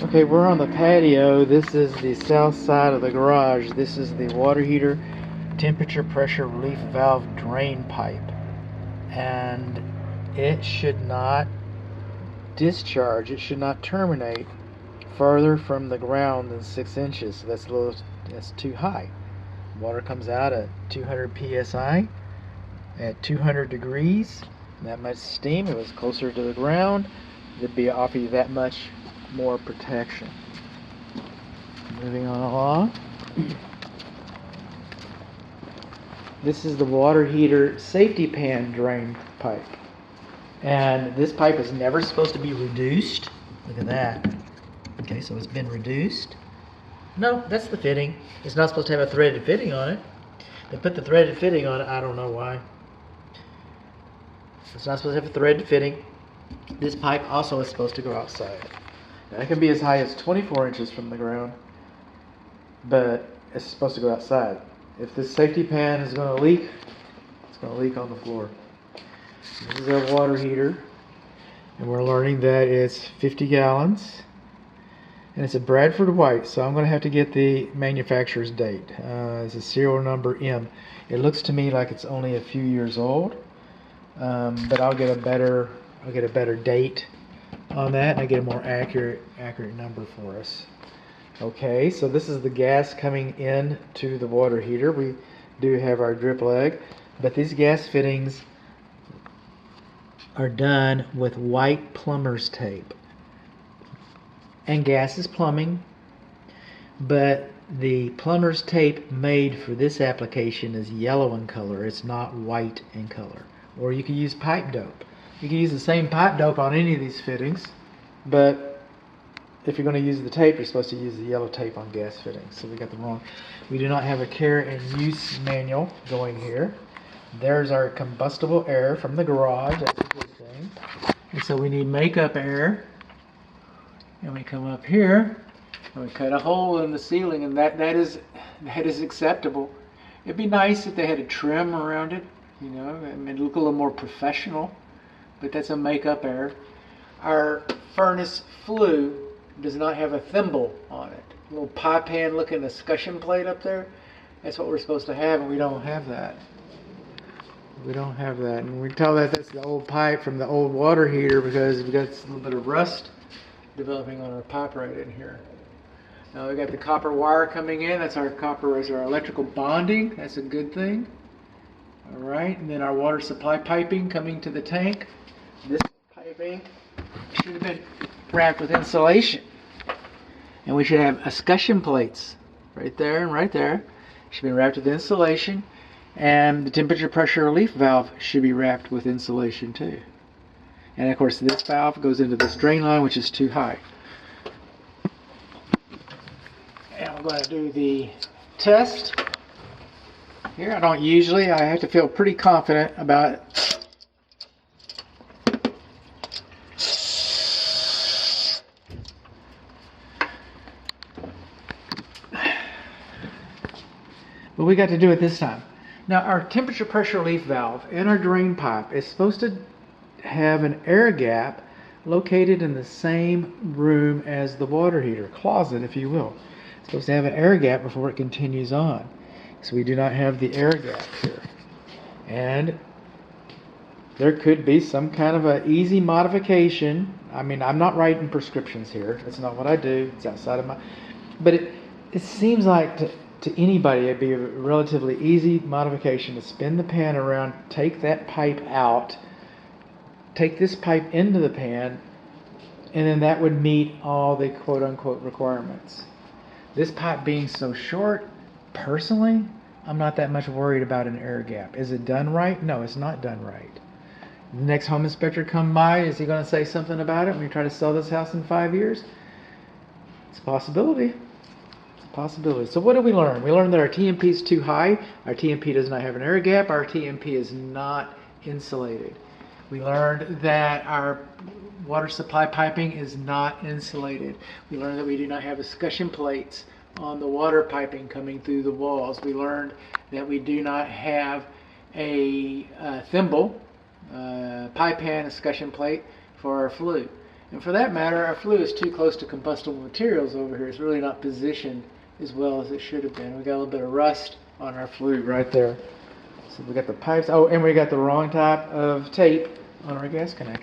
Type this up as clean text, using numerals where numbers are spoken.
Okay, we're on the patio. This is the south side of the garage. This is the water heater temperature pressure relief valve drain pipe. And it should not discharge, it should not terminate further from the ground than 6 inches. So that's too high. Water comes out at 200 psi at 200 degrees. That much steam. If it was closer to the ground, it'd be offer you that much more protection. Moving on along. This is the water heater safety pan drain pipe. And this pipe is never supposed to be reduced. Look at that. Okay, so it's been reduced. No, that's the fitting. It's not supposed to have a threaded fitting on it. They put the threaded fitting on it, I don't know why. It's not supposed to have a threaded fitting. This pipe also is supposed to go outside. Now, it can be as high as 24 inches from the ground, but it's supposed to go outside. If this safety pan is going to leak, it's going to leak on the floor. This is a water heater, and we're learning that it's 50 gallons, and it's a Bradford white, so I'm going to have to get the manufacturer's date. It's a serial number M. It looks to me like it's only a few years old, but I'll get a better date on that, and I get a more accurate number for us. Okay, so this is the gas coming in to the water heater. We do have our drip leg, but these gas fittings are done with white plumber's tape. And gas is plumbing, but the plumber's tape made for this application is yellow in color. It's not white in color. Or you can use pipe dope. You can use the same pipe dope on any of these fittings, but if you're going to use the tape, you're supposed to use the yellow tape on gas fittings. So we got the wrong. We do not have a care and use manual going here. There's our combustible air from the garage. That's a good thing. And so we need makeup air. And we come up here and we cut a hole in the ceiling, and that is acceptable. It'd be nice if they had a trim around it, you know, and it look a little more professional. But that's a makeup air. Our furnace flue does not have a thimble on it. A little pie pan looking escutcheon plate up there. That's what we're supposed to have, and we don't have that. We don't have that. And we can tell that that's the old pipe from the old water heater because we've got a little bit of rust developing on our pipe right in here. Now we got the copper wire coming in. That's our copper as our electrical bonding. That's a good thing. All right, and then our water supply piping coming to the tank. This piping should have been wrapped with insulation, and we should have escutcheon plates right there and right there. Should be wrapped with insulation, and the temperature pressure relief valve should be wrapped with insulation too. And of course this valve goes into this drain line, which is too high. And I'm going to do the test here. I have to feel pretty confident about it. But we got to do it this time. Now our temperature pressure relief valve in our drain pipe is supposed to have an air gap located in the same room as the water heater, closet if you will. It's supposed to have an air gap before it continues on. So we do not have the air gap here. And there could be some kind of an easy modification. I mean, I'm not writing prescriptions here. That's not what I do. It's outside of my... But it seems like to anybody it'd be a relatively easy modification to spin the pan around, take that pipe out, take this pipe into the pan, and then that would meet all the quote-unquote requirements. This pipe being so short, personally, I'm not that much worried about an air gap. Is it done right? No, it's not done right. The next home inspector come by, is he going to say something about it when we try to sell this house in 5 years? It's a possibility. It's a possibility. So what did we learn? We learned that our TMP is too high. Our TMP does not have an air gap. Our TMP is not insulated. We learned that our water supply piping is not insulated. We learned that we do not have escutcheon plates on the water piping coming through the walls. We learned that we do not have a thimble, pie pan escutcheon plate for our flue. And for that matter, our flue is too close to combustible materials over here. It's really not positioned as well as it should have been. We got a little bit of rust on our flue right there. So we got the pipes. Oh, and we got the wrong type of tape on our gas connection.